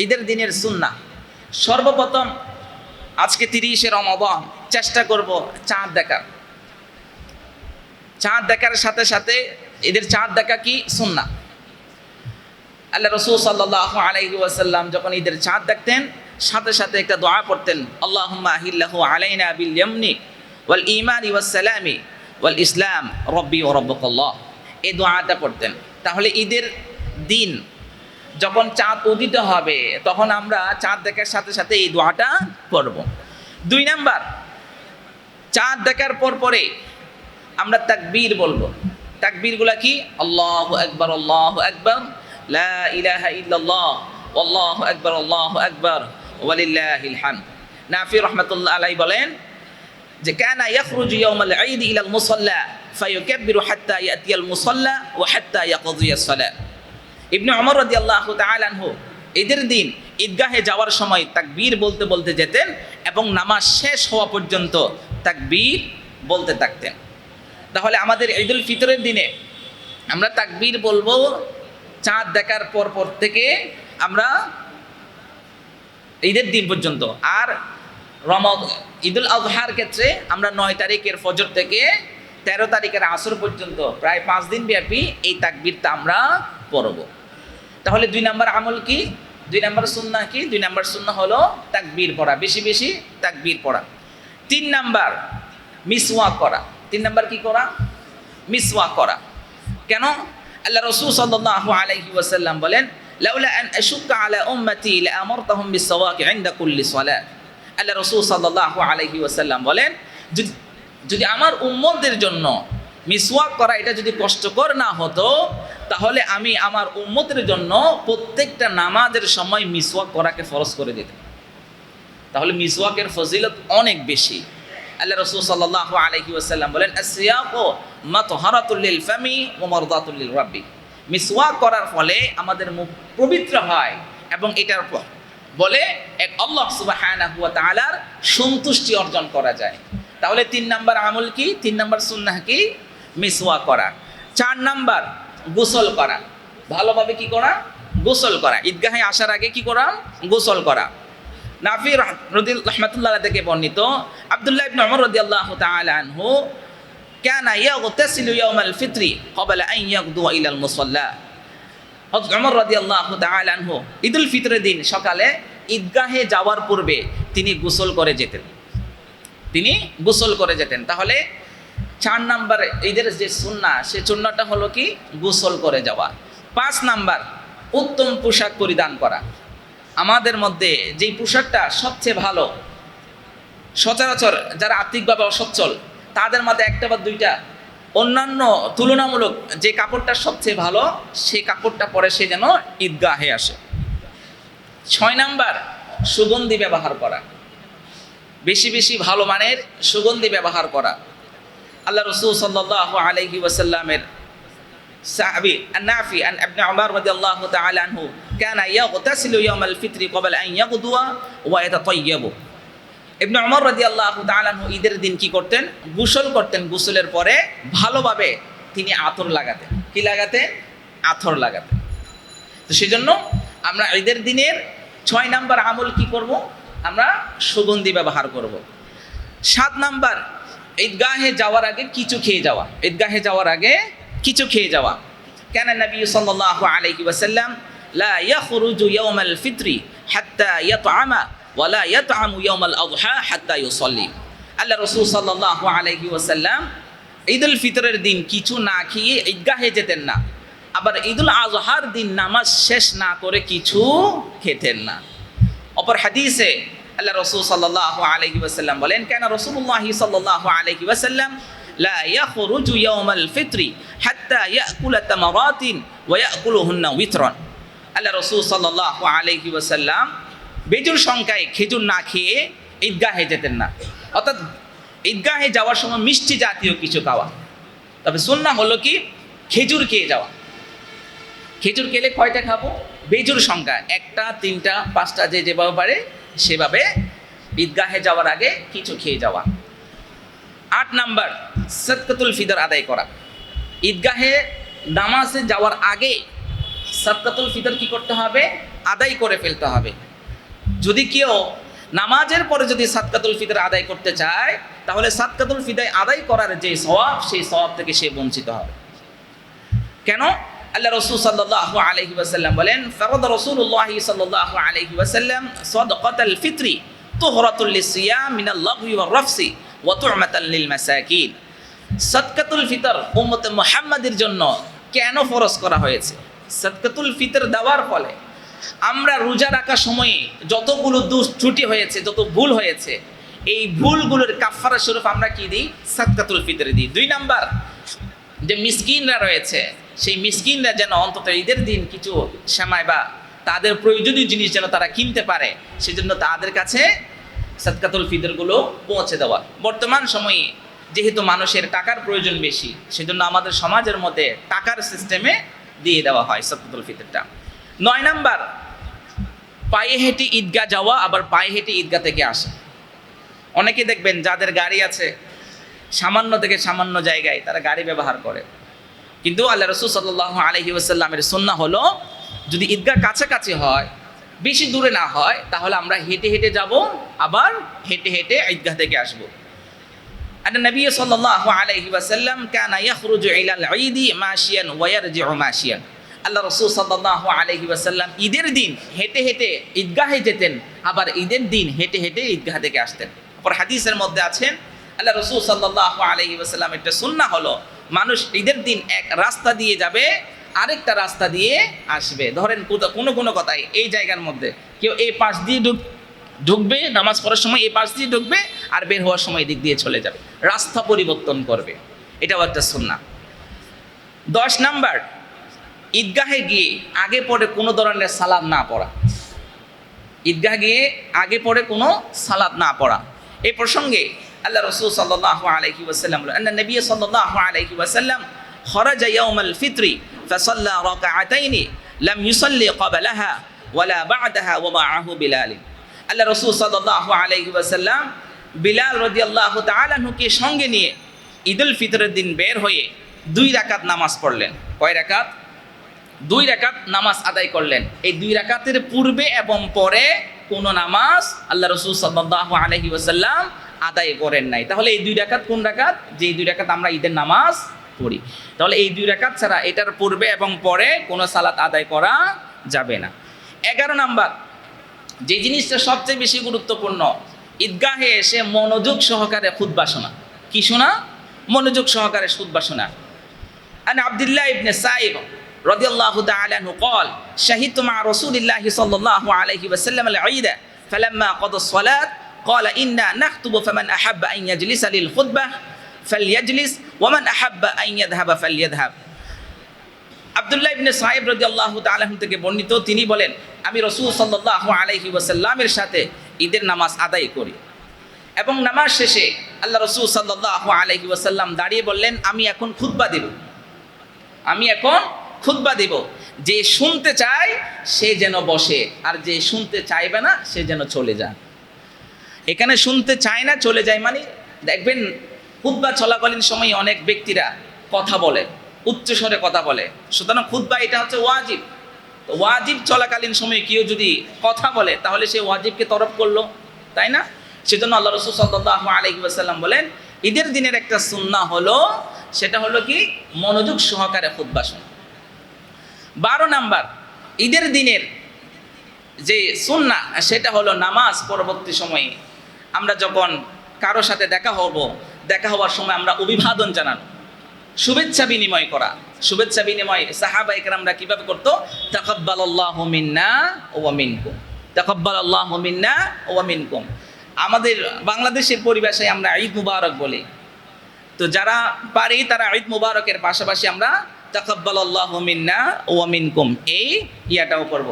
ঈদের দিনের সুন্নাহ। সর্বপ্রথম আজকে 30শে রমাদান, চেষ্টা করব চাঁদ দেখার। চাঁদ দেখার সাথে সাথে ঈদের চাঁদ দেখা কি সুন্নাহ। আল্লাহ রাসূল সাল্লাল্লাহু আলাইহি ওয়াসাল্লাম যখন ঈদের চাঁদ দেখতেন সাথে সাথে একটা দোয়া পড়তেন, আল্লাহুম্মা আহিল্লাহু আলাইনা বিল ইয়ামনি ওয়াল ঈমানি ওয়াস সালামি ওয়াল ইসলাম রব্বি ওয়া রাব্বুকাল্লাহ। এই দোয়াটা পড়তেন। তাহলে ঈদের দিন যখন চাঁদ উদিত হবে তখন আমরা চাঁদ দেখার সাথে সাথে এই দোয়াটা পড়ব। 2 নাম্বার, চাঁদ দেখার পরে আমরা তাকবীর বলবো। তাকবীরগুলা কি? আল্লাহু আকবার, আল্লাহু আকবার, লা ইলাহা ইল্লাল্লাহ, আল্লাহু আকবার, আল্লাহু আকবার, ওয়ালিল্লাহিল হামদ। নাফি রাহমাতুল্লাহ আলাইহি বলেন যে কানা ইয়াখরুজু ইয়াউমাল ঈদ ইলাল মুসাল্লা ফায়ুকাব্বিরু হাত্তা ইয়াতিয়াল মুসাল্লা ওয়া হাত্তা ইয়াকদিয়াস সালাত। ইবনে ওমর রাদিয়াল্লাহু তাআলা আনহু ঈদের দিন ঈদগাহে যাওয়ার সময় তাকবীর বলতে বলতে যেতেন এবং নামাজ শেষ হওয়া পর্যন্ত তাকবীর বলতে থাকতেন। তাহলে আমাদের ঈদুল ফিতরের দিনে আমরা তাকবীর বলবো চাঁদ দেখার পর থেকে আমরা ঈদের দিন পর্যন্ত। আর ঈদুল আজহার ক্ষেত্রে আমরা 9 তারিখের ফজর থেকে 13 তারিখের আসর পর্যন্ত প্রায় 5 দিন ব্যাপী এই তাকবীরটা আমরা পড়ব। তাহলে 2 নাম্বার আমল কি? 2 নাম্বার সুন্নাহ কি? 2 নাম্বার সুন্নাহ হলো তাকবীর পড়া, বেশি বেশি তাকবীর পড়া। 3 নাম্বার মিসওয়াক করা। 3 নাম্বার কি করা? মিসওয়াক করা। কেন? আল্লাহ রাসূল সাল্লাল্লাহু আলাইহি ওয়াসাল্লাম বলেন, লাউলা আন আশুক্কা আলা উম্মতি লাআমারতুহুম বিসওয়াকি ইনদা কুল্লি সালাত। আল্লাহ রাসূল সাল্লাল্লাহু আলাইহি ওয়াসাল্লাম বলেন, যদি আমার উম্মতদের জন্য মিসওয়াক করা এটা যদি কষ্টকর না হতো তাহলে আমি আমার উম্মতের জন্য প্রত্যেকটা নামাজের সময় মিসওয়াক করাকে ফরজ করে দিতাম। তাহলে মিসওয়াকের ফজিলত অনেক বেশি। আল্লাহ রাসূল সাল্লাল্লাহু আলাইহি ওয়াসাল্লাম বলেন, আসসিয়াকু মাতহারাতুল লিল ফামি ওয়া মারদাতুল লির রাব্বি। মিসওয়াক করার ফলে আমাদের মুখ পবিত্র হয় এবং এটার বলে এক আল্লাহ সুবহানাহু ওয়া তাআলার সন্তুষ্টি অর্জন করা যায়। তাহলে 3 নাম্বার আমল কি? 3 নাম্বার সুন্নাহ কি? মিসওয়াক করা। 4 নাম্বার গোসল করা। ভালোভাবে কি করা? গোসল করা। ঈদগাহে আসার আগে কি করা? গোসল করা। নাফি রাহমাতুল্লাহ আলাইহি থেকে বর্ণিত, আব্দুল্লাহ ইবনে ওমর রাদিয়াল্লাহু তাআলা আনহু কানা ইয়াগতাসিলু ইয়াউমাল ফিতরি ক্বাবলা আন ইয়াগদুয়া ইলাল মুসাল্লা। হযরত ওমর রাদিয়াল্লাহু তাআলা আনহু ঈদুল ফিতরের দিন সকালে ঈদগাহে যাওয়ার পূর্বে তিনি গোসল করে যেতেন। তাহলে 4 নাম্বার ঈদের যে সুন্নাহ সে সুন্নাহটা হলো কি? গোসল করে যাওয়া। 5 নাম্বার উত্তম পোশাক পরিধান করা। আমাদের মধ্যে যেই পোশাকটা সবচেয়ে ভালো, সচরাচর যারা আর্থিকভাবে অসচ্ছল তাদের মধ্যে একটা বা দুইটা অন্যান্য তুলনামূলক যে কাপড়টা সবচেয়ে ভালো সেই কাপড়টা পরে সে যেন ঈদগাহে আসে। 6 নাম্বার সুগন্ধি ব্যবহার করা। বেশি বেশি ভালো মানের সুগন্ধি ব্যবহার করা। আল্লাহ রাসূল সাল্লাল্লাহু আলাইহি ওয়াসাল্লামের সাহাবী নাফি আন ইবনে উমর রাদিয়াল্লাহু তাআলা আনহু কানা ইয়াগতাসিলু ইয়াউমাল ফিতরি ক্বাবলা আন ইয়াগদুয়া ওয়া ইয়াতাতায়্যাবু। ইবনে উমর রাদিয়াল্লাহু তাআলা আনহু ঈদের দিন কি করতেন? গোসল করতেন। গোসলের পরে ভালোভাবে তিনি আতর লাগাতেন। কি লাগাতেন? আতর লাগাতেন। তো সেজন্য আমরা ঈদের দিনের 6 নাম্বার আমল কি করব? আমরা সুগন্ধি ব্যবহার করব। 7 নাম্বার ঈদগাহে যাওয়ার আগে কিছু খেয়ে যাওয়া। ঈদগাহে যাওয়ার আগে কিছু খেয়ে যাওয়া। কেন নবী সাল্লাল্লাহু আলাইহি ওয়াসাল্লাম লা ইয়াখরুজু ইয়াউমাল ফিতরি হাত্তা ইয়াতআমা ওয়া লা ইয়াতআমু ইয়াউমাল আযহা হাত্তা ইউসাল্লি। আল্লাহ রাসূল সাল্লাল্লাহু আলাইহি ওয়াসাল্লাম ঈদুল ফিতরের দিন কিছু না খেয়ে ঈদগাহে যেতেন না, আবার ঈদুল আযহার দিন নামাজ শেষ না করে কিছু খেতেন না। অপর হাদিসে আল্লাহ রাসূল সাল্লাল্লাহু আলাইহি ওয়াসাল্লাম বলেন, কেন রাসূলুল্লাহ সাল্লাল্লাহু আলাইহি ওয়াসাল্লাম লা ইয়াখরুজু ইয়াউমাল ফিতরি হাত্তা ইয়াকুলা তামারাতিন ওয়া ইয়াকুলুহুন্না উইতরান। আল্লাহ রাসূল সাল্লাল্লাহু আলাইহি ওয়াসাল্লাম বেজুর সংখ্যায় খেজুর না খেয়ে ঈদগাহে যেতেন না। অর্থাৎ ঈদগাহে যাওয়ার সময় মিষ্টি জাতীয় কিছু খাওয়া। তবে সুন্নাহ হলো কি? খেজুর খেয়ে যাওয়া। খেজুর খেলে কয়টা খাবো? বেজুর সংখ্যা 1টা 3টা 5টা যে যেভাবে পারে সেভাবে ঈদগাহে যাওয়ার আগে কিছু খেয়ে যাওয়া। 8 নাম্বার সাদকাতুল ফিতর আদায় করা। ঈদগাহে নামাজে যাওয়ার আগে সাদকাতুল ফিতর কি করতে হবে? আদায় করে ফেলতে হবে। যদি কেউ নামাজের পরে যদি সাদকাতুল ফিতর আদায় করতে চায়, তাহলে সাদকাতুল ফিতর আদায় করার যে সওয়াব, সেই সওয়াব থেকে সে বঞ্চিত হবে। কেন? আল্লাহ রাসূল সাল্লাল্লাহু আলাইহি ওয়াসাল্লাম বলেন, ফারাদা রাসূলুল্লাহ সাল্লাল্লাহু আলাইহি ওয়াসাল্লাম সাদকাতুল ফিতরি তুহরাতুল লিসিয়াম মিনাল লাগহি ওয়ার রাফসি ওয়া তু'মাতাল লিল মাসাকিন। সাদকাতুল ফিতর উম্মত মুহাম্মাদের জন্য কেন ফরজ করা হয়েছে? সাদকাতুল ফিতর দেওয়ার ফলে আমরা রোজা রাখার সময়ে যতগুলো ত্রুটি হয়েছে, যত ভুল হয়েছে, এই ভুলগুলোর কাফারা স্বরূপ আমরা কি দিই? সাদকাতুল ফিতর দিই। 2 নাম্বার, যে মিসকিনরা রয়েছে, সেই মিসকিনরা যেন অন্তত ঈদের দিন কিছু সেমাই বা তাদের প্রয়োজনীয় জিনিস যেন তারা কিনতে পারে, সেজন্য তাদের কাছে সাদকাতুল ফিতরগুলো পৌঁছে দেওয়া। বর্তমান সময়ে যেহেতু মানুষের টাকার প্রয়োজন বেশি, সেজন্য আমাদের সমাজের মধ্যে টাকার সিস্টেমে দিয়ে দেওয়া হয় সাদকাতুল ফিতরটা। 9 নাম্বার, পায়ে হেঁটে ঈদগাহ যাওয়া, আবার পায়ে হেঁটে ঈদগাহ থেকে আসা। অনেকে দেখবেন যাদের গাড়ি আছে, সামান্য থেকে সামান্য জায়গায় তারা গাড়ি ব্যবহার করে, কিন্তু আল্লাহ রাসূল সাল্লাল্লাহু আলাইহি ওয়াসাল্লামের সুন্নাহ হলো যদি ঈদগাহ কাছাকাছি হয়, বেশি দূরে না হয়, তাহলে আমরা হেঁটে হেঁটে যাব, আবার হেঁটে হেঁটে ঈদগাহ থেকে আসবো। নবী সাল্লাল্লাহু আলাইহি ওয়াসাল্লাম কানা ইয়াখরুজু ইলাল ঈদি মাশিয়ান ওয়া ইয়ারজিউ মাশিয়ান। আল্লাহ রাসূল সাল্লাল্লাহু আলাইহি ওয়াসাল্লাম ঈদের দিন হেঁটে হেঁটে ঈদগাহে যেতেন, আবার ঈদের দিন হেঁটে হেঁটে ঈদগাহ থেকে আসতেন। পর হাদিসের মধ্যে আছেন আল্লাহ রাসূল সাল্লাল্লাহু আলাইহি ওয়াসাল্লাম একটা সুন্নাহ হলো, মানুষ ঈদের দিন এক রাস্তা দিয়ে যাবে, আরেকটা রাস্তা দিয়ে আসবে। ধরেন কোনো কথায় এই জায়গার মধ্যে কেউ এই পাশ দিয়ে ঢুকবে, নামাজ পড়ার সময় এই পাশ দিয়ে ঢুকবে, আর বের হওয়ার সময় এদিক দিয়ে চলে যাবে, রাস্তা পরিবর্তন করবে। এটাও একটা সুন্নাহ। 10 নাম্বার, ঈদগাহে গিয়ে আগে পরে কোনো ধরনের সালাত না পড়া। ঈদগাহ গিয়ে আগে পরে কোনো সালাত না পড়া। এই প্রসঙ্গে আল্লাহ রাসূল সাল্লাল্লাহু আলাইহি ওয়াসাল্লাম বলেন, আন্না নবী সাল্লাল্লাহু আলাইহি ওয়াসাল্লাম খরাজা ইয়াউমাল ফিতরি ফাসাল্লা রাকাআতাইনি লাম ইউসাল্লি ক্বাবলাহা ওয়ালা বা'দাহা ওয়া মা'আহু বিলাল। আল্লাহ রাসূল সাল্লাল্লাহু আলাইহি ওয়াসাল্লাম বিলাল রাদিয়াল্লাহু তাআলা আনহুকে সঙ্গে নিয়ে ঈদুল ফিতরের দিন বের হয়ে 2 রাকাত নামাজ পড়লেন। কয় রাকাত? 2 রাকাত নামাজ আদায় করলেন। এই 2 রাকাতের পূর্বে এবং পরে কোনো নামাজ আল্লাহ রাসূল সাল্লাল্লাহু আলাইহি ওয়াসাল্লাম আদায় করেন নাই। তাহলে এই 2 রাকাত কোন রাকাত? যে 2 রাকাত আমরা ঈদের নামাজ পড়ি। তাহলে এই 2 রাকাত ছাড়া এটার পূর্বে এবং পরে কোনো সালাত আদায় করা যাবে না। 11 নাম্বার, যে জিনিসটা সবচেয়ে বেশি গুরুত্বপূর্ণ, ঈদগাহে এসে মনোযোগ সহকারে খুতবা শোনা। কি শোনা? মনোযোগ সহকারে খুতবা শোনা। আন আব্দুল্লাহ ইবনে সাইব রাদিয়াল্লাহু তাআলা আনহু قال شهدت مع رسول الله صلى الله عليه وسلم العيد فلما قضى الصلاة قال إنا نخطب فمن أحب أن يجلس للخطبة فليجلس ومن أحب أن يذهب فليذهب। আব্দুল্লাহ ইবনে সাইব রাদিয়াল্লাহু তাআলা আনহু থেকে বর্ণিত, তিনি বলেন, আমি রাসূল সাল্লাল্লাহু আলাইহি ওয়াসাল্লামের সাথে ঈদের নামাজ আদায় করি এবং নামাজ শেষে আল্লাহ রাসূল সাল্লাল্লাহু আলাইহি ওয়াসাল্লাম দাঁড়িয়ে বললেন, আমি এখন খুতবা দেব, আমি এখন খুতবা দেব। যে শুনতে চায় সে যেন বসে, আর যে শুনতে চাইবে না সে যেন চলে যায়। এখানে শুনতে চায় না চলে যায় মানে, দেখবেন খুতবা চলাকালীন সময় অনেক ব্যক্তিরা কথা বলে, উচ্চস্বরে কথা বলে। সুতরাং খুতবা এটা হচ্ছে ওয়াজিব। তো ওয়াজিব চলাকালীন সময়ে কেউ যদি কথা বলে, তাহলে সে ওয়াজিবকে তরফ করলো, তাই না? সেজন্য আল্লাহ রাসূল সাল্লাল্লাহু আলাইহি ওয়াসাল্লাম বলেন, ঈদের দিনের একটা সুন্নাহ হলো, সেটা হলো কি? মনোযোগ সহকারে খুতবা শোনা। 12 নাম্বার, ঈদের দিনের যে সুন্নাহ, সেটা হলো নামাজ পরবর্তী সময়ে আমরা যখন কারো সাথে দেখা হওয়ার সময় আমরা অভিবাদন জানানো, শুভেচ্ছা বিনিময় করা। শুভেচ্ছা বিনিময় সাহাবায়ে কেরামরা কিভাবে করতো? তাকাব্বালাল্লাহু মিন্না ওয়া মিনকুম, তাকাব্বালাল্লাহু মিন্না ওয়া মিনকুম। আমাদের বাংলাদেশের পরিভাষায় আমরা ঈদ মুবারক বলি। তো যারা পারি তারা ঈদ মুবারকের পাশাপাশি আমরা তাকাব্বালাল্লাহু মিন্না ওয়া মিনকুম এই ইয়াটাও করব।